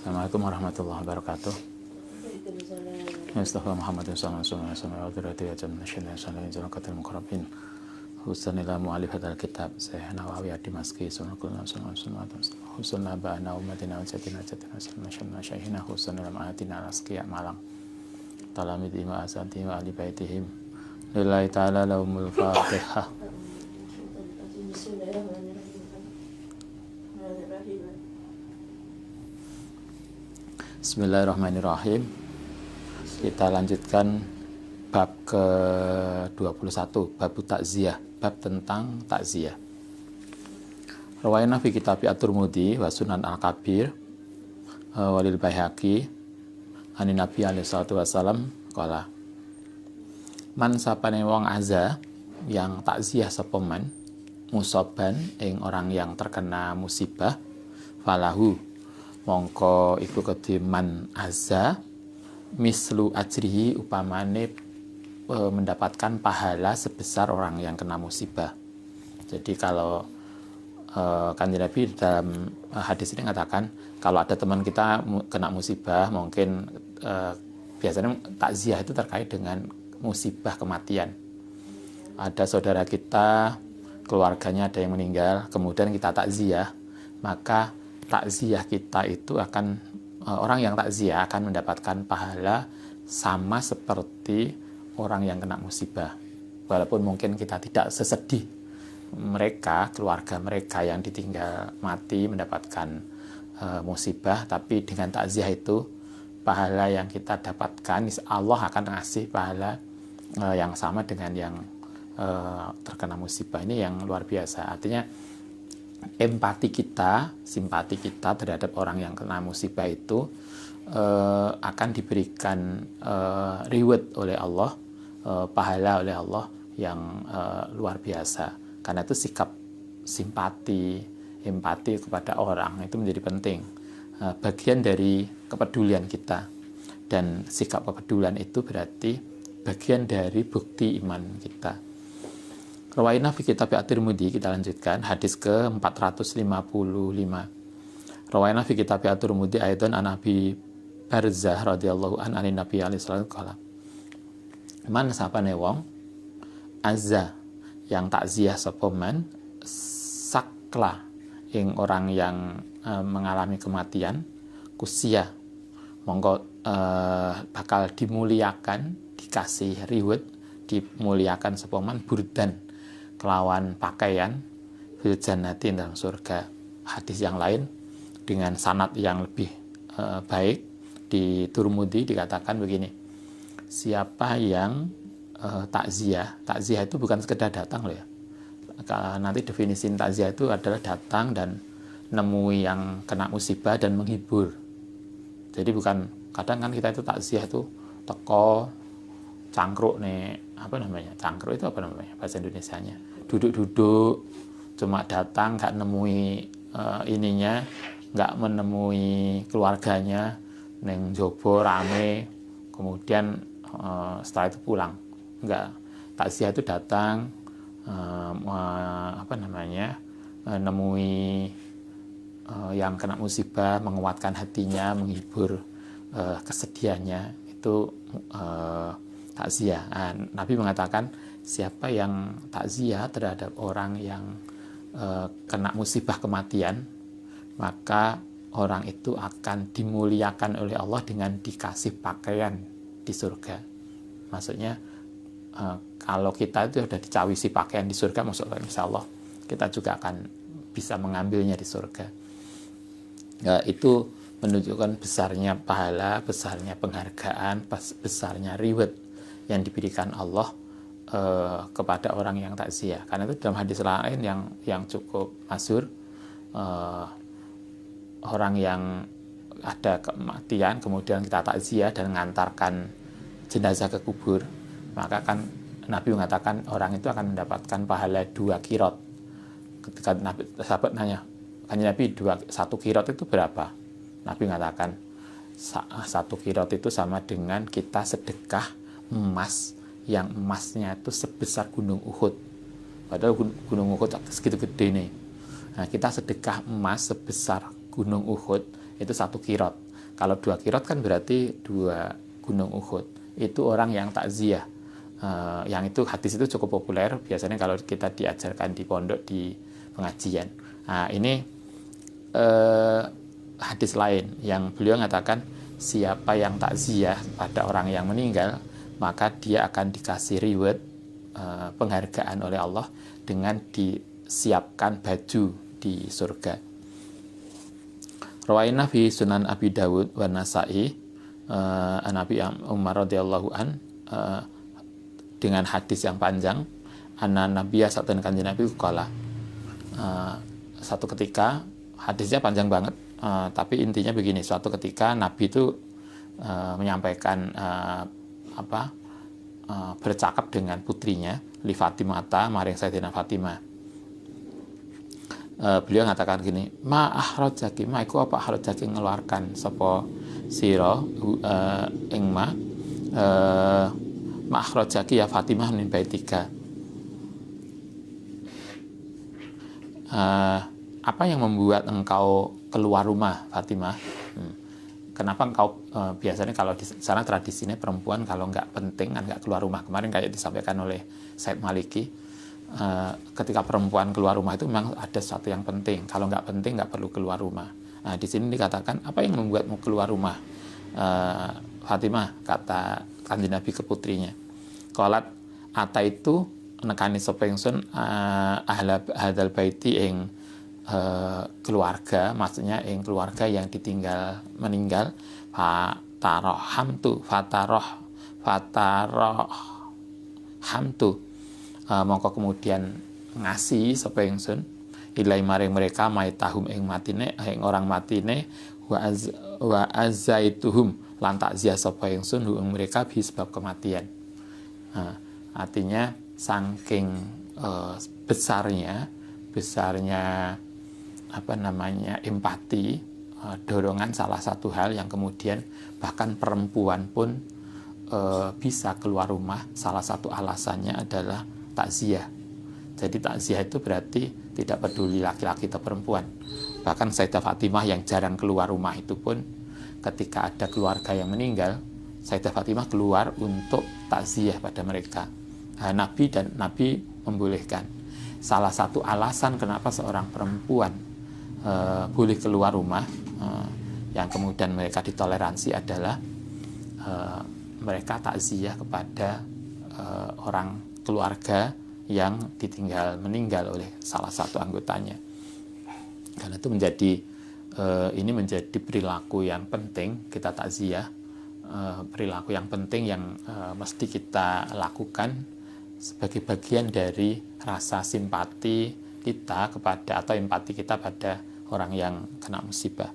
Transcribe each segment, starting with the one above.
Assalamualaikum warahmatullahi wabarakatuh. Mustafa Muhammad sallallahu alaihi wasallam wa dirati ajam nasyana sallallahu alaihi wasallam muqarrabin. Husnul mu'allif hadzal kitab Syekh Nawawi Ad-Dimashqi sallallahu alaihi wasallam. Husnul ba'ana ummatina wa jatina sallallahu syaihina husnul ma'atina asqiya malang. Talamidi ma asati wa ali baitihim. Lillahi ta'ala lahumul fatihah. Bismillahirrahmanirrahim. Kita lanjutkan bab ke-21, bab takziah, bab tentang takziah. Rawayana fi kitab At-Tirmidzi wa Sunan Al-Kabir walil Baihaqi ani Nabi alaihi salatu wasallam qala man sapane wong azza yang takziah sapa man musoban ing orang yang terkena musibah falahu mongko iku kedhe man azza mislu ajrihi upamane mendapatkan pahala sebesar orang yang kena musibah. Jadi kalau Kanjeng Nabi dalam hadis ini mengatakan kalau ada teman kita kena musibah mungkin biasanya takziah itu terkait dengan musibah kematian. Ada saudara kita keluarganya ada yang meninggal kemudian kita takziah, maka takziah kita itu akan orang yang takziah akan mendapatkan pahala sama seperti orang yang kena musibah. Walaupun mungkin kita tidak sesedih mereka, keluarga mereka yang ditinggal mati mendapatkan musibah, tapi dengan takziah itu pahala yang kita dapatkan Allah akan ngasih pahala yang sama dengan yang terkena musibah. Ini yang luar biasa. Artinya empati kita, simpati kita terhadap orang yang kena musibah itu akan diberikan reward oleh Allah, pahala oleh Allah yang luar biasa. Karena itu sikap simpati, empati kepada orang itu menjadi penting, bagian dari kepedulian kita, dan sikap kepedulian itu berarti bagian dari bukti iman kita. Rawaina fi kitab At-Tirmidzi, kita lanjutkan hadis ke-455. Rawaina fi kitab At-Tirmidzi aidan an Abi Barzah radhiyallahu an anin Nabi alaihi salatu qala man sapane wong azza yang takziah sapa man sakla ing orang yang mengalami kematian kusia monggo bakal dimuliakan, dikasih reward, dimuliakan sapa man burdan kelawan pakaian fil jannati dalam surga. Hadis yang lain dengan sanad yang lebih baik di Tirmidzi dikatakan begini, siapa yang takziah itu bukan sekedar datang loh ya. Nanti definisi takziah itu adalah datang dan nemui yang kena musibah dan menghibur. Jadi bukan, kadang kan kita itu takziah itu teko cangkruk nih, apa namanya, cangkruk itu apa namanya bahasa Indonesianya, duduk-duduk cuma datang nggak nemui ininya, nggak menemui keluarganya, neng jobo rame kemudian setelah itu pulang. Enggak, takziah itu datang nemui yang kena musibah, menguatkan hatinya, menghibur kesedihannya, itu takziah. Nabi mengatakan siapa yang takziah terhadap orang yang kena musibah kematian, maka orang itu akan dimuliakan oleh Allah dengan dikasih pakaian di surga. Maksudnya kalau kita itu sudah dicawisi pakaian di surga, maksudnya insya Allah kita juga akan bisa mengambilnya di surga. Itu menunjukkan besarnya pahala, besarnya penghargaan, besarnya reward yang diberikan Allah kepada orang yang takziah. Karena itu dalam hadis lain yang cukup masyhur, orang yang ada kematian kemudian kita takziah dan mengantarkan jenazah ke kubur, maka kan Nabi mengatakan orang itu akan mendapatkan pahala 2 kirot. Ketika sahabat nanya, kan Nabi 1 kirot itu berapa? Nabi mengatakan 1 kirot itu sama dengan kita sedekah emas yang emasnya itu sebesar gunung Uhud. Padahal gunung Uhud segitu gede nih. Nah, kita sedekah emas sebesar gunung Uhud itu 1 kirot. Kalau 2 kirot kan berarti 2 gunung Uhud. Itu orang yang takziah. Yang itu hadis itu cukup populer biasanya kalau kita diajarkan di pondok di pengajian. Nah, ini hadis lain yang beliau mengatakan siapa yang takziah pada orang yang meninggal, maka dia akan dikasih reward, penghargaan oleh Allah dengan disiapkan baju di surga. Rawaina fi Sunan Abi Dawud wa Nasa'i an Abi Umar radhiyallahu an, dengan hadis yang panjang, anna nabiyya satun kanjeng Nabi qala, satu ketika, hadisnya panjang banget, tapi intinya begini, suatu ketika Nabi itu menyampaikan bercakap dengan putrinya li Fatimata maring Sayyidina Fatimah. Beliau mengatakan gini, ma akhrajaki, ma iku apa akhrajaki ngeluarkan sapa sira ing ma akhrajaki ya Fatimah min baitika. Apa yang membuat engkau keluar rumah, Fatimah? Kenapa engkau, biasanya kalau di sana tradisinya perempuan kalau nggak penting kan nggak keluar rumah. Kemarin kayak disampaikan oleh Said Maliki, ketika perempuan keluar rumah itu memang ada sesuatu yang penting. Kalau nggak penting nggak perlu keluar rumah. Nah, di sini dikatakan apa yang membuatmu keluar rumah, Fatimah, kata kanjeng Nabi ke putrinya. Qalat ata itu nekani sapa ingsun ahla hadzal baiti ing keluarga, maksudnya yang keluarga yang ditinggal meninggal, fatarohamtu, mongko kemudian ngasih sapa ingsun ilai maring mereka maitahum ing matine ing orang matine wa azaituhum lan takziah sapa ingsun ing mereka bi sebab kematian. Artinya saking besarnya empati, dorongan salah satu hal yang kemudian bahkan perempuan pun bisa keluar rumah. Salah satu alasannya adalah takziah. Jadi takziah itu berarti tidak peduli laki-laki atau perempuan. Bahkan Sayyidah Fatimah yang jarang keluar rumah itu pun ketika ada keluarga yang meninggal, Sayyidah Fatimah keluar untuk takziah pada mereka. Nabi membolehkan. Salah satu alasan kenapa seorang perempuan boleh keluar rumah, yang kemudian mereka ditoleransi adalah mereka takziah kepada orang keluarga yang ditinggal meninggal oleh salah satu anggotanya. Karena itu menjadi perilaku yang penting, kita takziah, perilaku yang penting yang mesti kita lakukan sebagai bagian dari rasa simpati kita kepada atau empati kita pada orang yang kena musibah.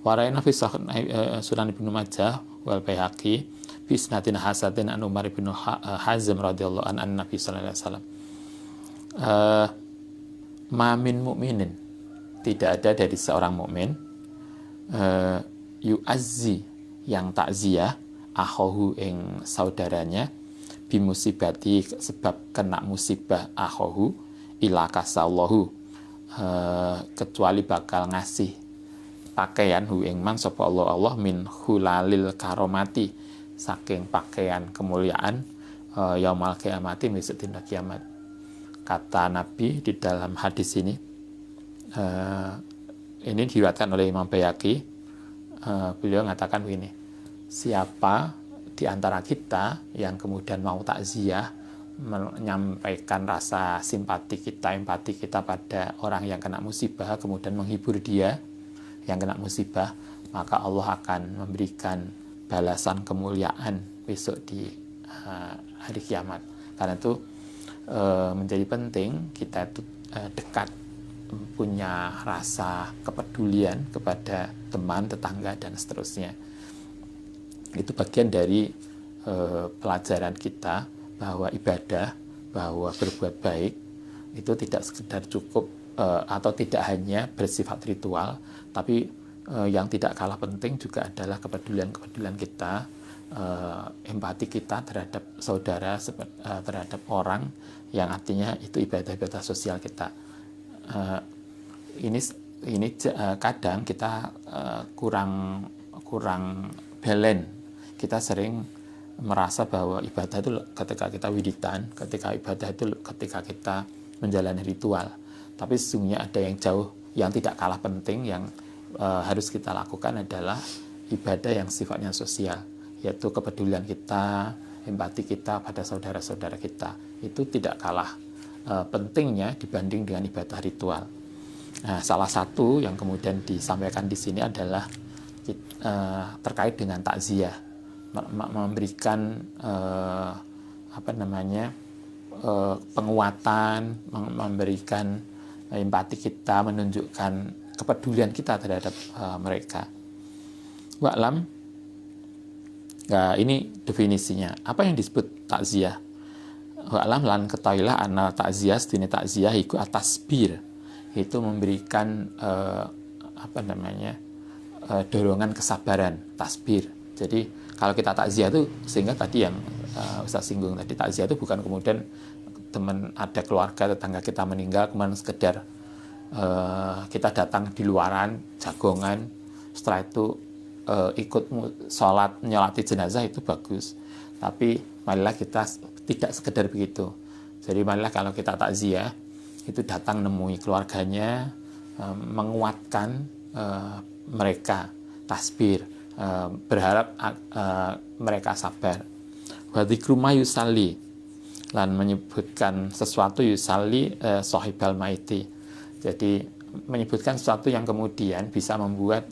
Warayna fi Sunan Ibnu Majah wal Baihaqi fi isnadin hasatin an Umar bin Hazm radhiyallahu an Nabi sallallahu alaihi wasallam. Ma min mu'minin, tidak ada dari seorang mukmin yu'azzi, yang takziah akhahu ing saudaranya bimusibati, sebab kena musibah akhahu ila kasallahu, kecuali bakal ngasih pakaian hu ing man sapa Allah min hulalil karomati, saking pakaian kemuliaan yaumal kiamati, besok dina kiamat. Kata Nabi di dalam hadis ini diriwayatkan oleh Imam Baihaqi, beliau mengatakan begini, siapa di antara kita yang kemudian mau takziah, menyampaikan rasa simpati kita, empati kita pada orang yang kena musibah, kemudian menghibur dia yang kena musibah, maka Allah akan memberikan balasan kemuliaan besok di hari kiamat. Karena itu menjadi penting kita itu dekat, punya rasa kepedulian kepada teman, tetangga, dan seterusnya. Itu bagian dari pelajaran kita bahwa ibadah, bahwa berbuat baik itu tidak sekedar cukup atau tidak hanya bersifat ritual, tapi yang tidak kalah penting juga adalah kepedulian kita, empati kita terhadap saudara, terhadap orang, yang artinya itu ibadah-ibadah sosial kita. Ini kadang kita kurang kurang balance. Kita sering merasa bahwa ibadah itu ketika kita wiridan, ketika ibadah itu ketika kita menjalani ritual. Tapi sesungguhnya ada yang jauh, yang tidak kalah penting, yang harus kita lakukan adalah ibadah yang sifatnya sosial, yaitu kepedulian kita, empati kita pada saudara-saudara kita. Itu tidak kalah pentingnya dibanding dengan ibadah ritual. Nah, salah satu yang kemudian disampaikan di sini adalah terkait dengan takziah, memberikan penguatan, memberikan empati kita, menunjukkan kepedulian kita terhadap mereka. Wa'lam, nah, ini definisinya. Apa yang disebut takziah? Wa'lam lan ketahuilah anna takziah sedene takziah iku atasbir, itu memberikan dorongan kesabaran, tasbir. Jadi kalau kita takziah itu, sehingga tadi yang Ustaz singgung tadi, takziah itu bukan kemudian teman, ada keluarga tetangga kita meninggal kemudian sekedar kita datang di luaran jagongan, setelah itu ikut nyolati jenazah, itu bagus. Tapi marilah kita tidak sekedar begitu. Jadi marilah kalau kita takziah itu datang nemui keluarganya, menguatkan mereka, tasbir, berharap mereka sabar. Wa dzikru ma yusalli, lan menyebutkan sesuatu yusalli sahibal maiti. Jadi menyebutkan sesuatu yang kemudian bisa membuat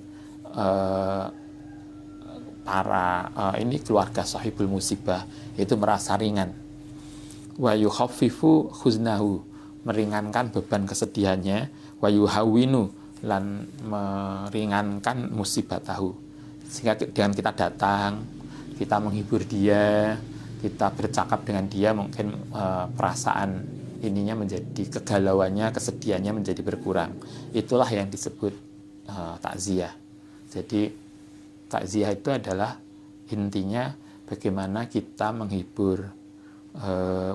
ini keluarga sahibul musibah itu merasa ringan. Wa yukhaffifu khuznahu, meringankan beban kesedihannya. Wa yuhawwinu, lan meringankan musibatahu. Sehingga dengan kita datang, kita menghibur dia, kita bercakap dengan dia, mungkin perasaan ininya menjadi, kegalauannya, kesedihannya menjadi berkurang. Itulah yang disebut takziah. Jadi takziah itu adalah intinya bagaimana kita menghibur,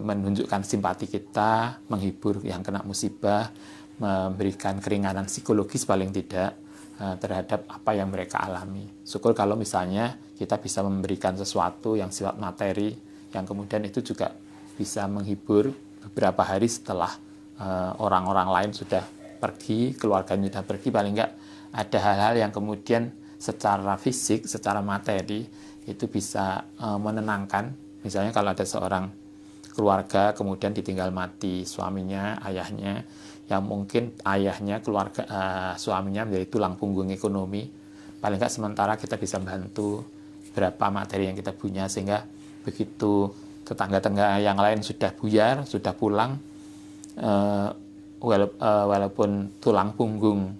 menunjukkan simpati kita, menghibur yang kena musibah, memberikan keringanan psikologis paling tidak terhadap apa yang mereka alami. Syukur kalau misalnya kita bisa memberikan sesuatu yang sifat materi, yang kemudian itu juga bisa menghibur beberapa hari setelah orang-orang lain sudah pergi, keluarganya sudah pergi, paling enggak ada hal-hal yang kemudian secara fisik, secara materi itu bisa menenangkan. Misalnya kalau ada seorang keluarga kemudian ditinggal mati suaminya, ayahnya, yang mungkin ayahnya, keluarga suaminya menjadi tulang punggung ekonomi, paling enggak sementara kita bisa bantu berapa materi yang kita punya, sehingga begitu tetangga-tetangga yang lain sudah buyar, sudah pulang, walaupun tulang punggung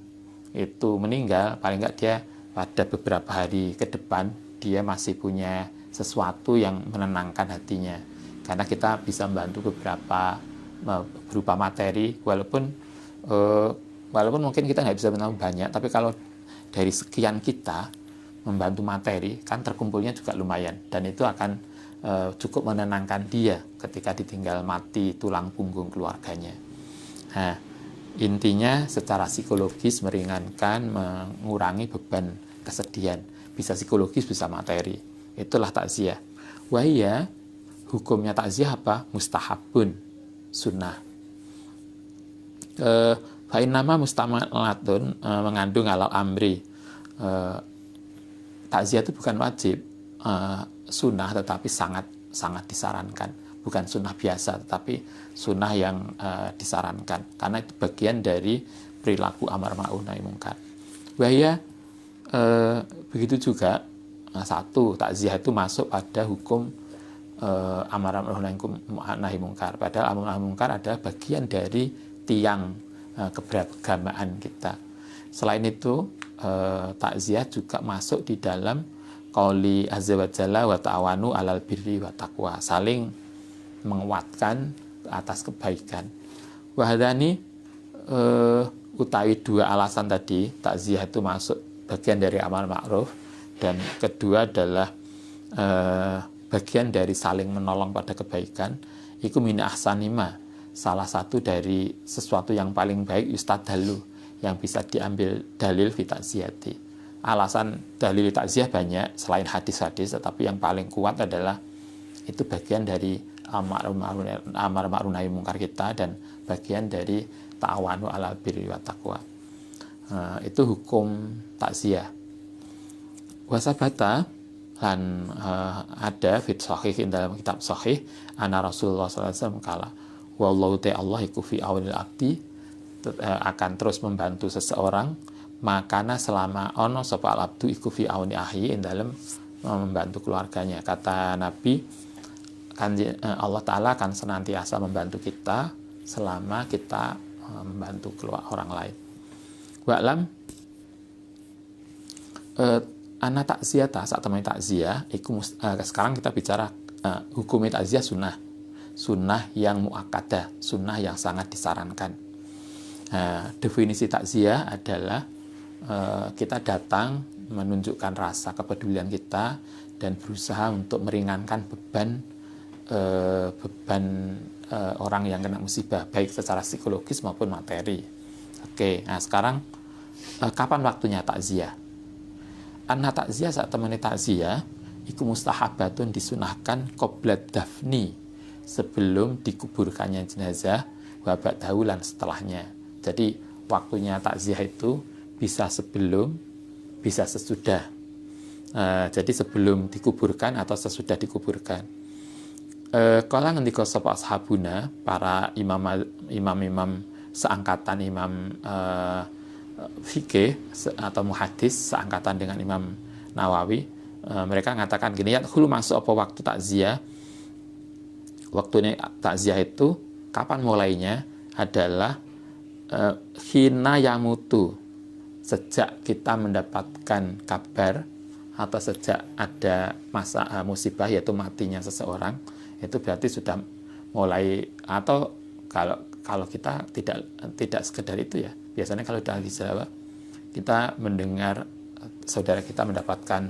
itu meninggal, paling enggak dia pada beberapa hari ke depan dia masih punya sesuatu yang menenangkan hatinya, karena kita bisa membantu beberapa berupa materi, walaupun mungkin kita nggak bisa menambah banyak, tapi kalau dari sekian kita membantu materi, kan terkumpulnya juga lumayan, dan itu akan cukup menenangkan dia ketika ditinggal mati tulang punggung keluarganya. Nah, intinya secara psikologis meringankan, mengurangi beban kesedihan, bisa psikologis, bisa materi. Itulah takziah. Wahia, hukumnya takziah apa? Mustahabun, sunnah. Fa'innama mustamalatun, mengandung alal amri. Takziah itu bukan wajib, sunnah, tetapi sangat disarankan. Bukan sunnah biasa, tetapi sunnah yang disarankan, karena itu bagian dari perilaku amar ma'ruf nahi mungkar. Bahaya begitu juga, satu, takziah itu masuk pada hukum amar ma'ruf nahi mungkar. Padahal amar ma'ruf nahi mungkar adalah bagian dari tiang keberagamaan kita. Selain itu, takziah juga masuk di dalam qauli azza wa jalla wa ta'awanu alal birri wa taqwa, saling menguatkan atas kebaikan. Wahadani utawi dua alasan tadi, takziah itu masuk bagian dari amal ma'ruf, dan kedua adalah bagian dari saling menolong pada kebaikan. Iku min ahsanima, salah satu dari sesuatu yang paling baik, yustadallu, yang bisa diambil dalil fi takziyati. alasan dalil takziah banyak selain hadis-hadis, tetapi yang paling kuat adalah itu bagian dari amar ma'ruf nahi mungkar kita dan bagian dari ta'awanu 'alal birri wat taqwa. Itu hukum takziah. Wasabata lan ada fit sahih dalam kitab sahih ana Rasulullah sallallahu alaihi wasallam kala wallahu ta'ala iku fi awlil abdi akan terus membantu seseorang makana selama ono sapa abdu iku fi awni ahyi dalam membantu keluarganya. Kata Nabi kan Allah Ta'ala akan senantiasa membantu kita selama kita membantu keluar orang lain. Wa'lam anak takziah saat teman takziah sekarang kita bicara hukum takziah sunnah yang muakkadah, sunnah yang sangat disarankan. Definisi takziah adalah kita datang menunjukkan rasa kepedulian kita dan berusaha untuk meringankan beban orang yang kena musibah baik secara psikologis maupun materi. Oke, nah sekarang kapan waktunya takziah? Anna takziah saat temani takziah iku mustahabatun disunahkan qoblat dafni sebelum dikuburkannya jenazah wa ba'dahu lan setelahnya. Jadi waktunya takziah itu bisa sebelum, bisa sesudah. Jadi sebelum dikuburkan atau sesudah dikuburkan. Kala ngendika sapa ashabuna para imam seangkatan imam fikih atau muhadis seangkatan dengan Imam Nawawi, mereka mengatakan gini, ya hulu masuk apa waktu takziah. Waktunya takziah itu kapan mulainya adalah hina yamutu, sejak kita mendapatkan kabar atau sejak ada masa musibah yaitu matinya seseorang, itu berarti sudah mulai. Atau kalau kita tidak sekedar itu ya, biasanya kalau dari Jawa kita mendengar saudara kita mendapatkan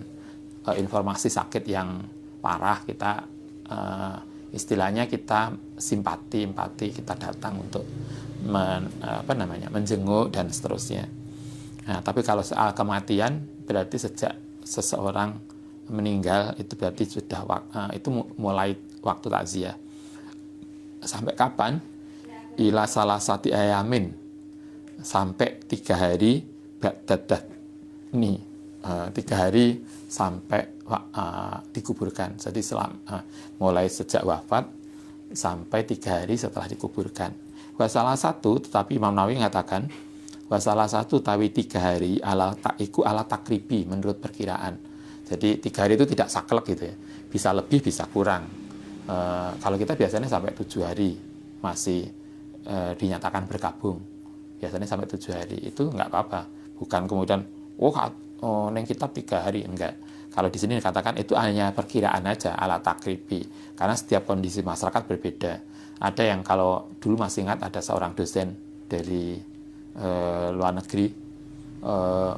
informasi sakit yang parah, kita istilahnya kita simpati, kita datang untuk menjenguk dan seterusnya. Nah, tapi kalau soal kematian berarti sejak seseorang meninggal itu berarti sudah itu mulai waktu takziah. Sampai kapan? Ila salasati ayamin, sampai 3 hari ba'dadah ini 3 hari sampai dikuburkan. Jadi mulai sejak wafat sampai 3 hari setelah dikuburkan. Salah satu, tetapi Imam Nawawi mengatakan salah satu tawi 3 hari ala takribi menurut perkiraan. Jadi 3 hari itu tidak saklek gitu ya, bisa lebih bisa kurang. Kalau kita biasanya sampai 7 hari masih dinyatakan bergabung, biasanya sampai 7 hari itu nggak apa-apa, bukan kemudian neng kitab 3 hari, enggak. Kalau di sini dikatakan itu hanya perkiraan aja ala takribi, karena setiap kondisi masyarakat berbeda. Ada yang kalau dulu masih ingat ada seorang dosen dari luar negeri,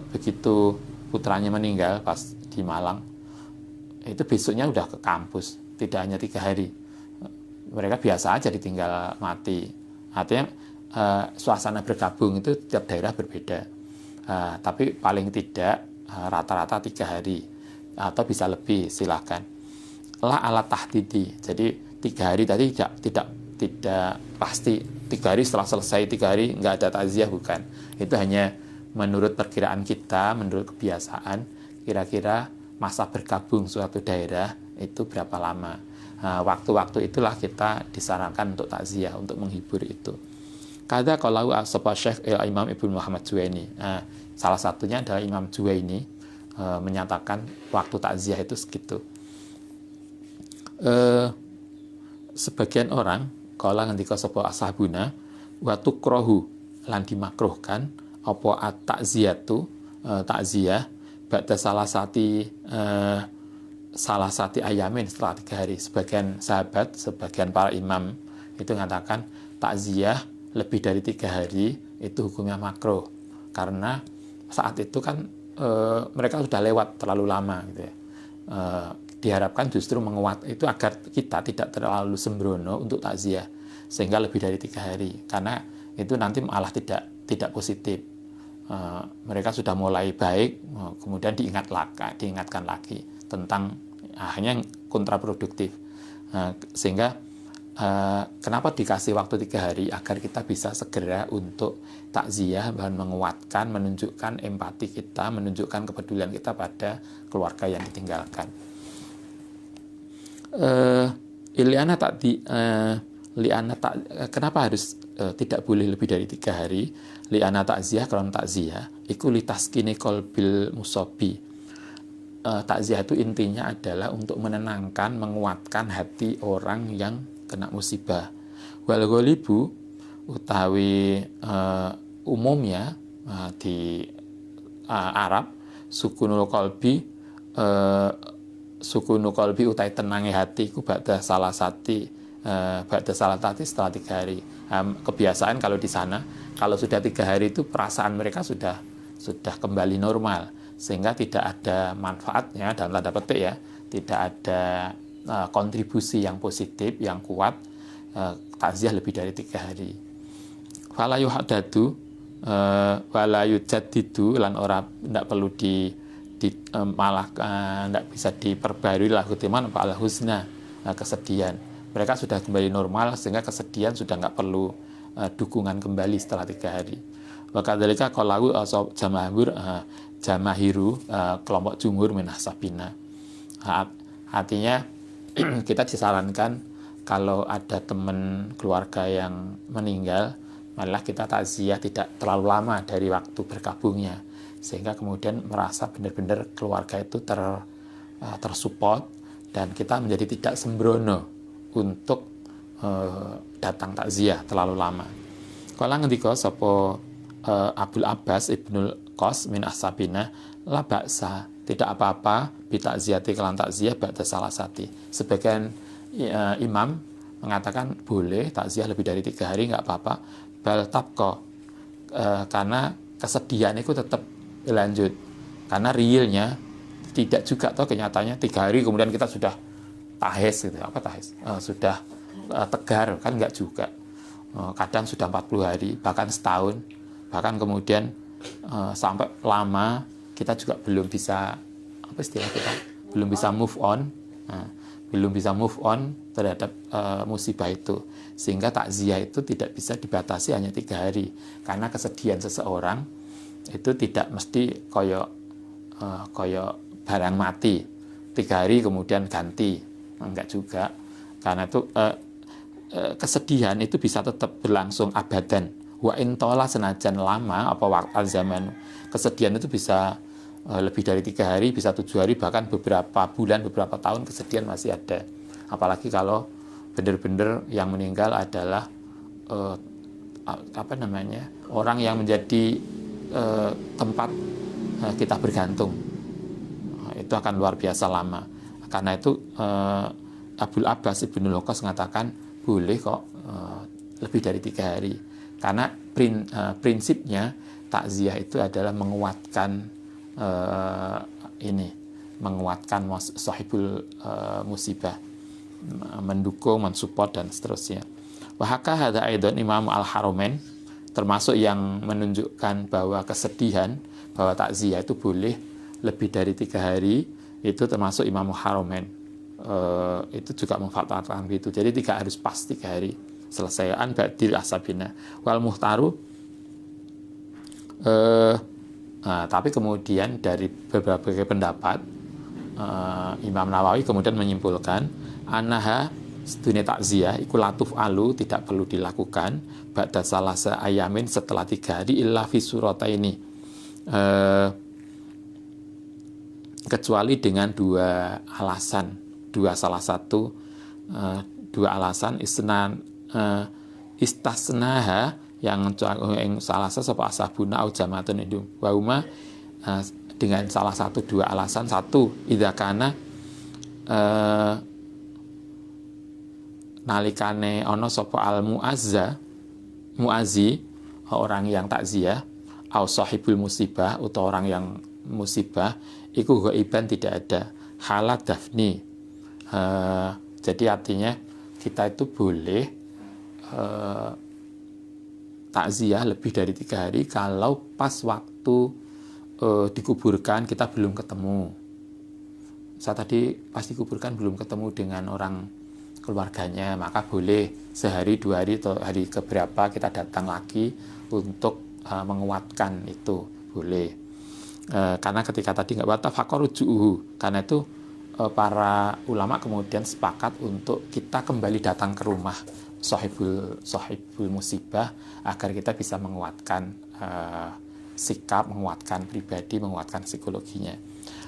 begitu putranya meninggal pas di Malang, itu besoknya udah ke kampus, tidak hanya 3 hari. Mereka biasa aja ditinggal mati. Artinya suasana bergabung itu tiap daerah berbeda. Tapi paling tidak rata-rata 3 hari atau bisa lebih, silahkan. La ala tahdidi. Jadi 3 hari tadi tidak pasti 3 hari setelah selesai 3 hari nggak ada takziah, bukan. Itu hanya menurut perkiraan kita, menurut kebiasaan, kira-kira masa bergabung suatu daerah itu berapa lama. Waktu-waktu itulah kita disarankan untuk takziah, untuk menghibur itu. Kada kalau sapa Syekh Imam Ibnu Muhammad Juwaini. Salah satunya adalah Imam Juwaini menyatakan waktu takziah itu segitu. Sebagian orang kala ngendika sapa ashabuna wa tukrahu lan dimakruhkan apa at-takziyatu takziah ba'da salah sati ayamin, setelah 3 hari. Sebagian sahabat, sebagian para imam itu mengatakan takziah lebih dari 3 hari itu hukumnya makruh, karena saat itu kan mereka sudah lewat terlalu lama gitu ya. Diharapkan justru menguat itu agar kita tidak terlalu sembrono untuk takziah sehingga lebih dari 3 hari, karena itu nanti malah tidak positif. mereka sudah mulai baik, kemudian diingatkan lagi tentang hanya kontraproduktif. Sehingga kenapa dikasih waktu 3 hari agar kita bisa segera untuk takziah dan menguatkan, menunjukkan empati kita, menunjukkan kepedulian kita pada keluarga yang ditinggalkan. Kenapa harus tidak boleh lebih dari 3 hari? Li'ana takziah, kalau takziah iku litaskini qalbil musobi. Takziah itu intinya adalah untuk menenangkan, menguatkan hati orang yang kena musibah. Wal ghalibu utawi umumnya di Arab sukunul qalbi utai tenangi hati ku ba'da salasati setelah 3 hari. Kebiasaan kalau di sana kalau sudah 3 hari itu perasaan mereka sudah kembali normal, sehingga tidak ada manfaatnya dalam tanda petik ya, tidak ada kontribusi yang positif yang kuat takziah lebih dari 3 hari. Fala yuhaddadu wala yujaddidu, lan ora ndak perlu malah ndak bisa diperbarui lah kutiman ala husna, kesedihan. Mereka sudah kembali normal sehingga kesedihan sudah nggak perlu dukungan kembali setelah 3 hari. Wa kadzalika qalahu jamahiru kelompok jumhur min ashabina. Artinya kita disarankan kalau ada teman keluarga yang meninggal, malah kita takziah tidak terlalu lama dari waktu berkabungnya, sehingga kemudian merasa benar-benar keluarga itu tersupport dan kita menjadi tidak sembrono untuk datang takziah terlalu lama. Kala ngendika sapa Abdul Abbas Ibnul Qas min ashabina, la ba'sa, tidak apa-apa bitakziyati kelan takziah ba'da salasati. Sebagian imam mengatakan boleh takziah lebih dari 3 hari, nggak apa-apa. Bal tabqa, karena kesedihan itu tetap lanjut, karena realnya tidak juga toh kenyataannya 3 hari kemudian kita sudah tahes gitu. Apa tahes? Sudah tegar, kan nggak juga. Kadang sudah 40 hari, bahkan setahun, bahkan kemudian sampai lama kita juga belum bisa, apa istilah kita, belum bisa move on, terhadap musibah itu, sehingga takziah itu tidak bisa dibatasi hanya 3 hari, karena kesedihan seseorang itu tidak mesti koyo barang mati 3 hari kemudian ganti, enggak juga, karena itu kesedihan itu bisa tetap berlangsung abadan. Wa intola, senajan lama apa waktu zaman, kesedihan itu bisa lebih dari 3 hari, bisa 7 hari, bahkan beberapa bulan, beberapa tahun kesedihan masih ada. Apalagi kalau benar-benar yang meninggal adalah orang yang menjadi tempat kita bergantung. Itu akan luar biasa lama. Karena itu Abdul Abbas Ibnul Qas mengatakan boleh kok lebih dari 3 hari, karena prinsipnya takziah itu adalah menguatkan menguatkan sahibul musibah, mendukung, mensupport dan seterusnya. Wahaka hadza aidan Imam Al-Haramain, termasuk yang menunjukkan bahwa kesedihan, bahwa takziah itu boleh lebih dari 3 hari, itu termasuk Imam Al-Haramain. Itu juga memfatwakan gitu. Jadi tidak harus pas 3 hari selesaian ba'dil asabina. Wal muhtaru, tapi kemudian dari beberapa pendapat, Imam Nawawi kemudian menyimpulkan anaha sedunia takziah iku latuf alu, tidak perlu dilakukan ba'da salasa ayamin, setelah 3 hari, illa fi surataini, kecuali dengan 2 alasan, dua alasan istasnaha, yang salah satu ashabuna au jamaatun itu wauma, dengan salah satu 2 alasan. 1, idza kana nalikane ana sapa al muazzi, orang yang takziah, au sahibul musibah, atau orang yang musibah iku ghaiban, tidak ada, halat dafni. Jadi artinya kita itu boleh takziah lebih dari 3 hari kalau pas waktu dikuburkan kita belum ketemu. Saya tadi pas dikuburkan belum ketemu dengan orang keluarganya, maka boleh sehari 2 hari atau hari keberapa kita datang lagi untuk menguatkan, itu boleh. Karena ketika tadi nggak watafaqaru ruju'uhu, karena itu para ulama kemudian sepakat untuk kita kembali datang ke rumah sahibul musibah agar kita bisa menguatkan sikap, menguatkan pribadi, menguatkan psikologinya.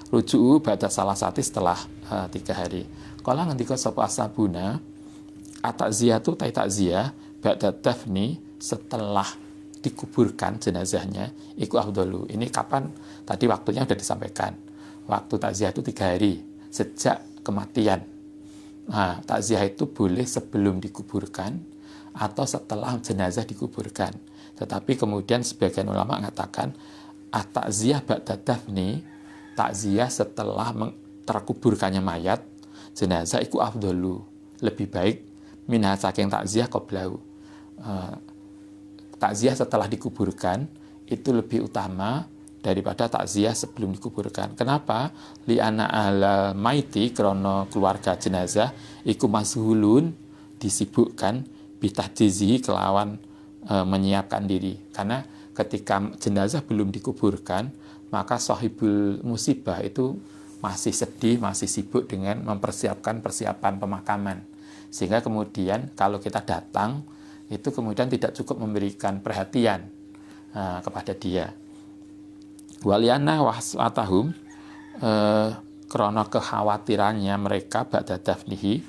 Ruju'u ba'da salasati setelah 3 hari. Kala ngendika sapa ashabuna at-ta'ziyatu ta'ziyah ba'da dafni, setelah dikuburkan jenazahnya iku afdalu. Ini kapan? Tadi waktunya sudah disampaikan. Waktu takziah itu 3 hari sejak kematian. Nah, takziah itu boleh sebelum dikuburkan atau setelah jenazah dikuburkan. Tetapi kemudian sebagian ulama mengatakan at-ta'ziyah ba'da dafni, takziah setelah terkuburkannya mayat jenazah iku afdalu, lebih baik minha saking takziah qablahu. Takziah setelah dikuburkan itu lebih utama daripada takziah sebelum dikuburkan. Kenapa? Li'anna ahlal maiti, krono keluarga jenazah iku mazhulun, disibukkan bitahjizihi, kelawan menyiapkan diri. Karena ketika jenazah belum dikuburkan, maka sahibul musibah itu masih sedih, masih sibuk dengan mempersiapkan persiapan pemakaman. Sehingga kemudian kalau kita datang, itu kemudian tidak cukup memberikan perhatian kepada dia. Waliyana waswatahum, krono kekhawatirannya mereka ba'da dafnihi,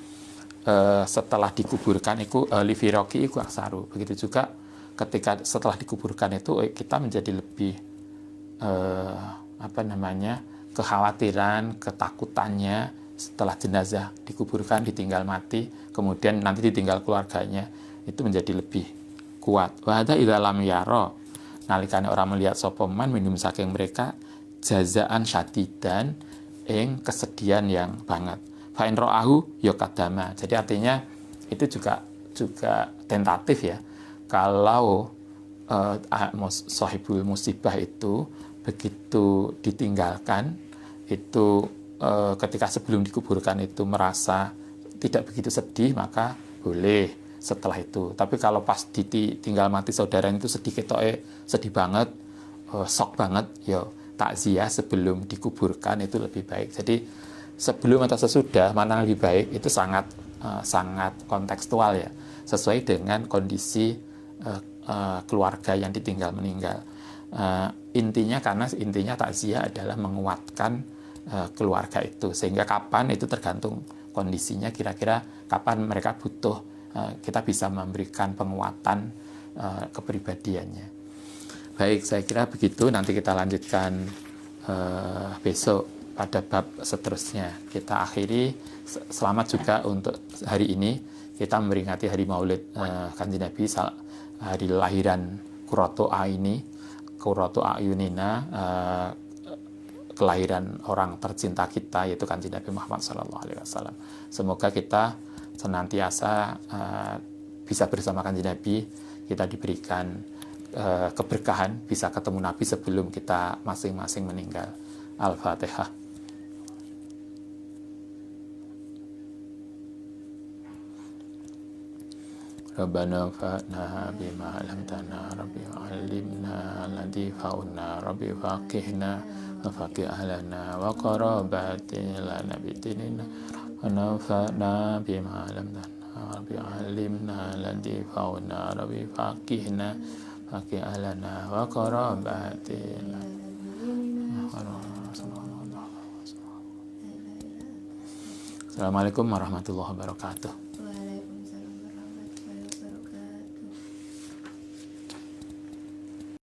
setelah dikuburkan itu lifiroki iku aksaru. Begitu juga ketika setelah dikuburkan itu kita menjadi lebih kekhawatiran, ketakutannya setelah jenazah dikuburkan, ditinggal mati, kemudian nanti ditinggal keluarganya, itu menjadi lebih kuat. Wa hadza idza lam yara, nalikane orang melihat sapa man minum saking mereka jazaan syadidan, ing kesedihan yang banget. Fa in ra'ahu ya kadama. Jadi artinya itu juga tentatif ya. Kalau sahibul musibah itu begitu ditinggalkan, itu ketika sebelum dikuburkan itu merasa tidak begitu sedih, maka boleh setelah itu. Tapi kalau pas ditinggal mati saudara itu sedih sedih banget, shock banget, ya takziah sebelum dikuburkan itu lebih baik. Jadi sebelum atau sesudah mana lebih baik itu sangat kontekstual ya, sesuai dengan kondisi keluarga yang ditinggal meninggal. Intinya takziah adalah menguatkan keluarga itu, sehingga kapan itu tergantung kondisinya, kira-kira kapan mereka butuh kita bisa memberikan penguatan kepribadiannya. Baik, saya kira begitu. Nanti kita lanjutkan besok pada bab seterusnya. Kita akhiri. Selamat juga untuk hari ini. Kita memperingati hari Maulid Kanjeng Nabi, hari lahiran Qurratu A'yunina, kelahiran orang tercinta kita, yaitu Kanjeng Nabi Muhammad SAW. Semoga kita senantiasa bisa bersama Kanjeng Nabi, kita diberikan keberkahan, bisa ketemu Nabi sebelum kita masing-masing meninggal. Al-Fatihah. Rabbana fa'na bima 'allamtana rabbi 'allimna alladhi fa'unna rabbi faqihna wa faqih ahlana wa qarabati lana bitinina wa nafa'na bima 'allamtana rabbi 'allimna alladhi fa'unna rabbi faqihna faqih ahlana wa qarabati lana. Assalamualaikum warahmatullahi wabarakatuh.